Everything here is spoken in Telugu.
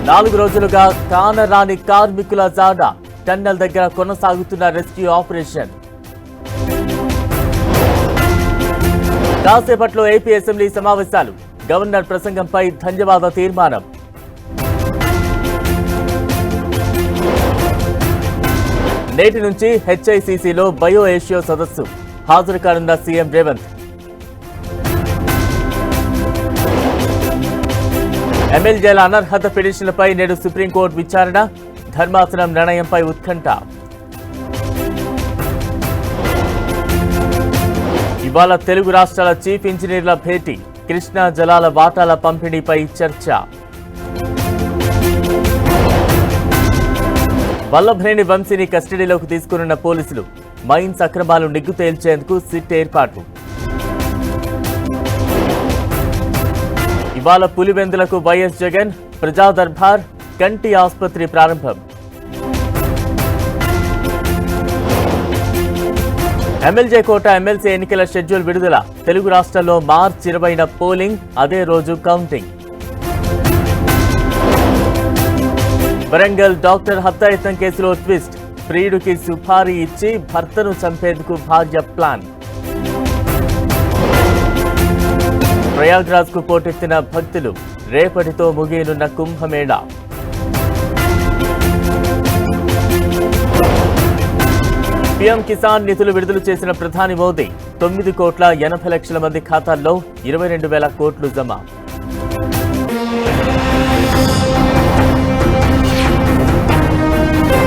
4 రోజులుగా కానరాని కార్మికుల జాడ. టన్నెల్ దగ్గర కొనసాగుతున్న రెస్క్యూ ఆపరేషన్. కాసేపట్లో ఏపీ అసెంబ్లీ సమావేశాలు. గవర్నర్ ప్రసంగంపై ధన్యవాద తీర్మానం. నేటి నుంచి హెచ్ఐసిసిలో బయో ఏషియో సదస్సు. హాజరు కానున్న సీఎం రేవంత్. ఎమ్మెల్యేల అనర్హత పిటిషన్లపై నేడు సుప్రీంకోర్టు విచారణ. ధర్మాసనం నిర్ణయంపై ఉత్కంఠ. ఇవాళ తెలుగు రాష్ట్రాల చీఫ్ ఇంజనీర్ల భేటీ. కృష్ణా జలాల వాటాల పంపిణీపై చర్చ. వల్లభనేని వంశీని కస్టడీలోకి తీసుకున్న పోలీసులు. మైన్స్ అక్రమాలు నిగ్గు తేల్చేందుకు సిట్ ఏర్పాటు. ఇవాళ పులివెందులకు వైఎస్ జగన్ ప్రజా దర్బార్. కంటి ఆసుపత్రి ప్రారంభం. ఎమ్మెల్యే కోట ఎమ్మెల్సీ ఎన్నికల షెడ్యూల్ విడుదల. తెలుగు రాష్ట్రాల్లో మార్చి 20న పోలింగ్, అదే రోజు కౌంటింగ్. వరంగల్ డాక్టర్ హత్యాయత్నం కేసులో ట్విస్ట్. ప్రియుడికి సుపారీ ఇచ్చి భర్తను చంపేందుకు భార్య ప్లాన్. ప్రయాగ్రాజ్ కు పోటెత్తిన భక్తులు. రేపటితో ముగియనున్న కుంభమేళా. పీఎం కిసాన్ నిధులు విడుదల చేసిన ప్రధాని మోదీ. 9,80,00,000 మంది ఖాతాల్లో 22,000 కోట్లు జమ.